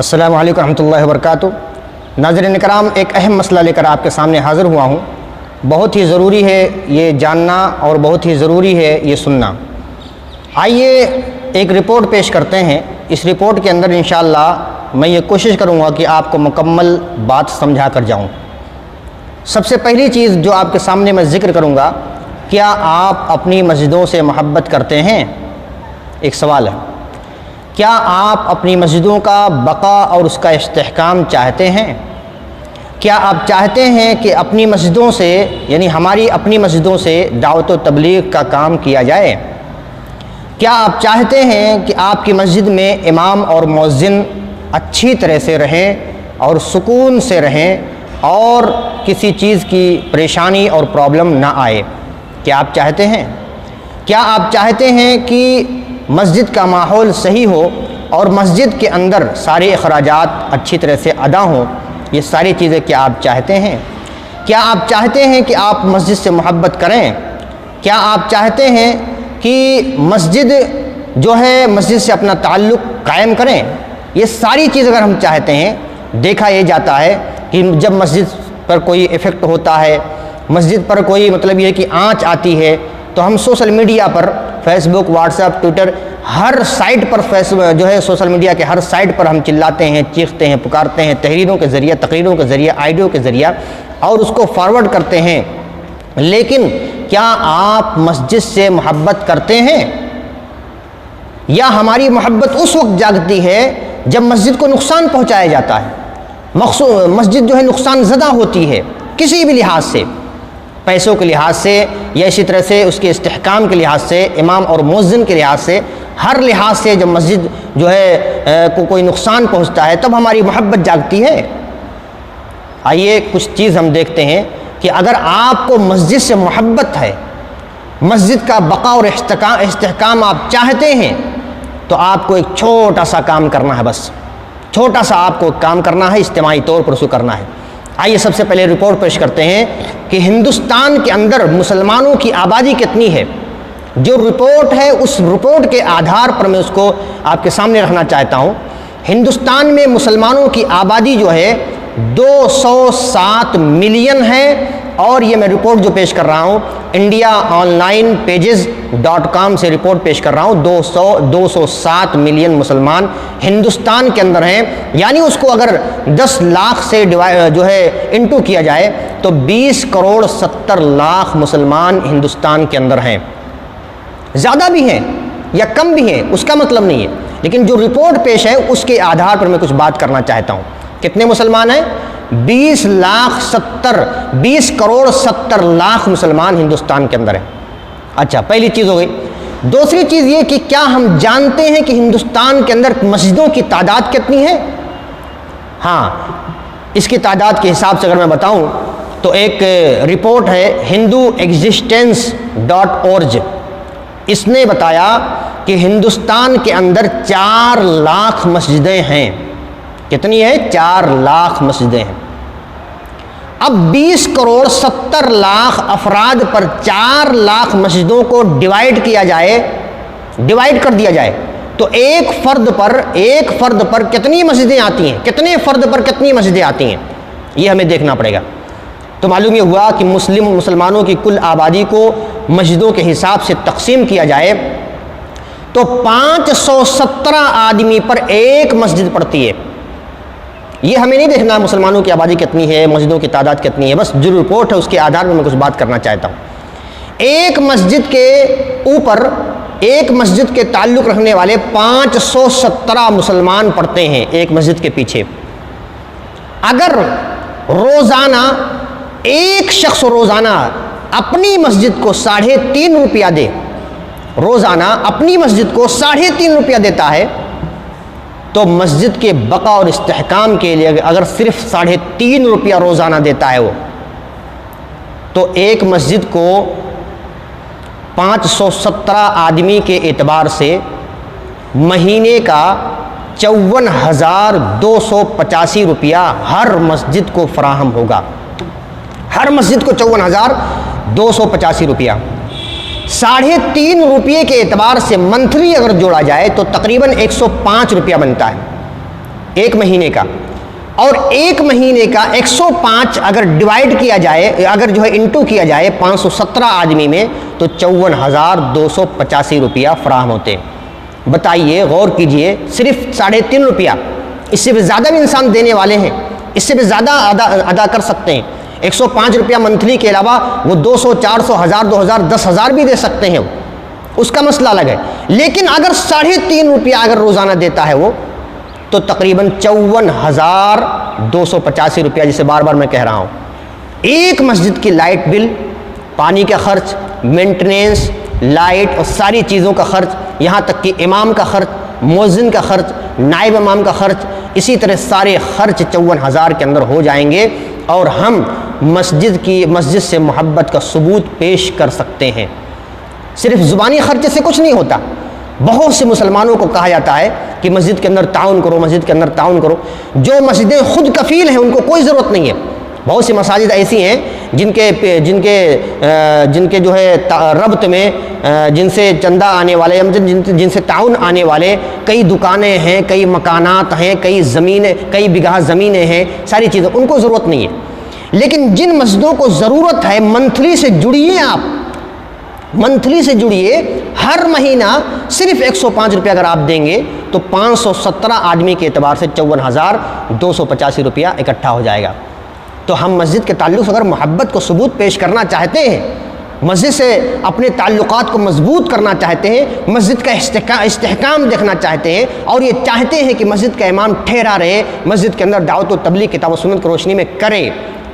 السلام علیکم ورحمۃ اللہ وبرکاتہ۔ ناظرین کرام، ایک اہم مسئلہ لے کر آپ کے سامنے حاضر ہوا ہوں۔ بہت ہی ضروری ہے یہ جاننا اور بہت ہی ضروری ہے یہ سننا۔ آئیے ایک رپورٹ پیش کرتے ہیں۔ اس رپورٹ کے اندر انشاءاللہ میں یہ کوشش کروں گا کہ آپ کو مکمل بات سمجھا کر جاؤں۔ سب سے پہلی چیز جو آپ کے سامنے میں ذکر کروں گا، کیا آپ اپنی مسجدوں سے محبت کرتے ہیں؟ ایک سوال ہے۔ کیا آپ اپنی مسجدوں کا بقا اور اس کا استحکام چاہتے ہیں؟ کیا آپ چاہتے ہیں کہ اپنی مسجدوں سے، یعنی ہماری اپنی مسجدوں سے دعوت و تبلیغ کا کام کیا جائے؟ کیا آپ چاہتے ہیں کہ آپ کی مسجد میں امام اور مؤذن اچھی طرح سے رہیں اور سکون سے رہیں اور کسی چیز کی پریشانی اور پرابلم نہ آئے؟ کیا آپ چاہتے ہیں؟ کیا آپ چاہتے ہیں کہ مسجد کا ماحول صحیح ہو اور مسجد کے اندر سارے اخراجات اچھی طرح سے ادا ہوں؟ یہ ساری چیزیں کیا آپ چاہتے ہیں؟ کیا آپ چاہتے ہیں کہ آپ مسجد سے محبت کریں؟ کیا آپ چاہتے ہیں کہ مسجد جو ہے مسجد سے اپنا تعلق قائم کریں؟ یہ ساری چیز اگر ہم چاہتے ہیں، دیکھا یہ جاتا ہے کہ جب مسجد پر کوئی ایفیکٹ ہوتا ہے، مسجد پر کوئی مطلب یہ ہے کہ آنچ آتی ہے، تو ہم سوشل میڈیا پر فیس بک، واٹس ایپ، ٹویٹر، ہر سائٹ پر جو ہے سوشل میڈیا کے ہر سائٹ پر ہم چلاتے ہیں، چیختے ہیں، پکارتے ہیں، تحریروں کے ذریعے، تقریروں کے ذریعے، آئیڈیو کے ذریعے، اور اس کو فارورڈ کرتے ہیں۔ لیکن کیا آپ مسجد سے محبت کرتے ہیں؟ یا ہماری محبت اس وقت جاگتی ہے جب مسجد کو نقصان پہنچایا جاتا ہے، مسجد جو ہے نقصان زدہ ہوتی ہے کسی بھی لحاظ سے، پیسوں کے لحاظ سے یا اسی طرح سے اس کے استحکام کے لحاظ سے، امام اور مؤذن کے لحاظ سے، ہر لحاظ سے جب مسجد جو ہے کوئی نقصان پہنچتا ہے تب ہماری محبت جاگتی ہے۔ آئیے کچھ چیز ہم دیکھتے ہیں کہ اگر آپ کو مسجد سے محبت ہے، مسجد کا بقا اور استحکام آپ چاہتے ہیں، تو آپ کو ایک چھوٹا سا کام کرنا ہے، بس چھوٹا سا آپ کو کام کرنا ہے، اجتماعی طور پر اس کو کرنا ہے۔ آئیے سب سے پہلے رپورٹ پیش کرتے ہیں کہ ہندوستان کے اندر مسلمانوں کی آبادی کتنی ہے۔ جو رپورٹ ہے اس رپورٹ کے آدھار پر میں اس کو آپ کے سامنے رکھنا چاہتا ہوں۔ ہندوستان میں مسلمانوں کی آبادی جو ہے 207 ملین ہے، اور یہ میں رپورٹ جو پیش کر رہا ہوں انڈیا آن لائن pages.com سے رپورٹ پیش کر رہا ہوں۔ 207 ملین مسلمان ہندوستان کے اندر ہیں، یعنی اس کو اگر 10 لاکھ سے جو ہے انٹو کیا جائے تو 20 کروڑ 70 لاکھ مسلمان ہندوستان کے اندر ہیں۔ زیادہ بھی ہیں یا کم بھی ہیں اس کا مطلب نہیں ہے، لیکن جو رپورٹ پیش ہے اس کے آدھار پر میں کچھ بات کرنا چاہتا ہوں۔ کتنے مسلمان ہیں؟ 20 کروڑ 70 لاکھ مسلمان ہندوستان کے اندر ہیں۔ اچھا، پہلی چیز ہو گئی۔ دوسری چیز یہ کہ کیا ہم جانتے ہیں کہ ہندوستان کے اندر مسجدوں کی تعداد کتنی ہے؟ ہاں، اس کی تعداد کے حساب سے اگر میں بتاؤں تو ایک رپورٹ ہے hinduexistence.org، اس نے بتایا کہ ہندوستان کے اندر 4 لاکھ مسجدیں ہیں۔ کتنی ہے؟ 4 لاکھ مسجدیں ہیں۔ اب 20 کروڑ 70 لاکھ افراد پر 4 لاکھ مسجدوں کو ڈیوائیڈ کر دیا جائے تو ایک فرد پر کتنی مسجدیں آتی ہیں؟ کتنے فرد پر کتنی مسجدیں آتی ہیں؟ یہ ہمیں دیکھنا پڑے گا۔ تو معلوم یہ ہوا کہ مسلمانوں کی کل آبادی کو مسجدوں کے حساب سے تقسیم کیا جائے تو 517 آدمی پر ایک مسجد پڑتی ہے۔ یہ ہمیں نہیں دیکھنا مسلمانوں کی آبادی کتنی ہے، مسجدوں کی تعداد کتنی ہے، بس جو رپورٹ ہے اس کے آدھار میں کچھ بات کرنا چاہتا ہوں۔ ایک مسجد کے اوپر، ایک مسجد کے تعلق رکھنے والے 517 مسلمان پڑھتے ہیں ایک مسجد کے پیچھے۔ اگر روزانہ ایک شخص اپنی مسجد کو 3.5 روپیہ دے، روزانہ اپنی مسجد کو 3.5 روپیہ دیتا ہے، تو مسجد کے بقا اور استحکام کے لیے اگر صرف 3.5 روپیہ روزانہ دیتا ہے وہ، تو ایک مسجد کو 517 آدمی کے اعتبار سے مہینے کا 54,285 روپیہ ہر مسجد کو فراہم ہوگا۔ ہر مسجد کو 54,285 روپیہ۔ 3.5 روپیے کے اعتبار سے منتھلی اگر جوڑا جائے تو تقریباً 105 روپیہ بنتا ہے۔ ایک مہینے کا، اور ایک مہینے کا 105 اگر ڈیوائڈ کیا جائے، اگر جو ہے انٹو کیا جائے 517 آدمی میں، تو 54,285 روپیہ فراہم ہوتے ہیں۔ بتائیے، غور کیجئے، صرف 3.5 روپیہ، اس سے بھی زیادہ بھی انسان دینے والے ہیں، اس سے بھی زیادہ ادا کر سکتے ہیں۔ 105 روپیہ منتھلی کے علاوہ وہ 200، 400، 1000، 2000، 10,000 بھی دے سکتے ہیں، اس کا مسئلہ الگ ہے۔ لیکن اگر 3.5 روپیہ اگر روزانہ دیتا ہے وہ، تو تقریباً 54,285 روپیہ، جسے بار بار میں کہہ رہا ہوں۔ ایک مسجد کی لائٹ بل، پانی کا خرچ، مینٹیننس، لائٹ اور ساری چیزوں کا خرچ، یہاں تک کہ امام کا خرچ، مؤذن کا خرچ، نائب امام کا خرچ، اسی طرح سارے خرچ 54,000 کے اندر ہو جائیں گے، اور ہم مسجد سے محبت کا ثبوت پیش کر سکتے ہیں۔ صرف زبانی خرچے سے کچھ نہیں ہوتا۔ بہت سے مسلمانوں کو کہا جاتا ہے کہ مسجد کے اندر تعاون کرو، مسجد کے اندر تعاون کرو۔ جو مسجدیں خود کفیل ہیں ان کو کوئی ضرورت نہیں ہے۔ بہت سی مساجد ایسی ہیں جن کے جو ہے ربط میں جن سے چندہ آنے والے، جن سے تعاون آنے والے کئی دکانیں ہیں، کئی مکانات ہیں، کئی زمینیں، کئی بگہا زمینیں ہیں، ساری چیزیں، ان کو ضرورت نہیں ہے۔ لیکن جن مسجدوں کو ضرورت ہے، منتھلی سے جڑیے، آپ منتھلی سے جڑیے، ہر مہینہ صرف 105 روپیہ اگر آپ دیں گے تو 517 آدمی کے اعتبار سے 54,285 روپیہ اکٹھا ہو جائے گا۔ تو ہم مسجد کے تعلق سے اگر محبت کو ثبوت پیش کرنا چاہتے ہیں، مسجد سے اپنے تعلقات کو مضبوط کرنا چاہتے ہیں، مسجد کا استحکام دیکھنا چاہتے ہیں، اور یہ چاہتے ہیں کہ مسجد کا امام ٹھہرا رہے، مسجد کے اندر دعوت و تبلیغ کتاب و سنت کی روشنی میں کرے،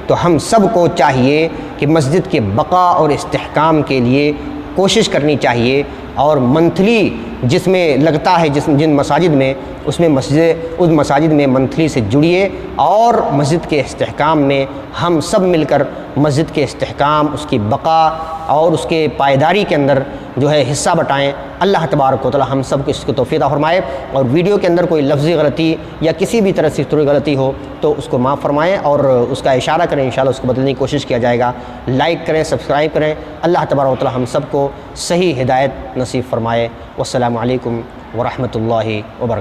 تو ہم سب کو چاہیے کہ مسجد کے بقا اور استحکام کے لیے کوشش کرنی چاہیے، اور منتھلی جس میں لگتا ہے جن مساجد میں، اس مساجد میں منتھلی سے جڑیے، اور مسجد کے استحکام میں ہم سب مل کر مسجد کے استحکام، اس کی بقا اور اس کے پائیداری کے اندر جو ہے حصہ بٹائیں۔ اللہ تبارک و تعالی ہم سب کو اس کی توفیق عطا فرمائے، اور ویڈیو کے اندر کوئی لفظی غلطی یا کسی بھی طرح سے کوئی غلطی ہو تو اس کو معاف فرمائیں، اور اس کا اشارہ کریں، انشاءاللہ اس کو بدلنے کی کوشش کیا جائے گا۔ لائک کریں، سبسکرائب کریں۔ اللہ تبارک و تعالی ہم سب کو صحیح ہدایت نصیب فرمائے۔ والسلام علیکم ورحمۃ اللہ وبرکاتہ۔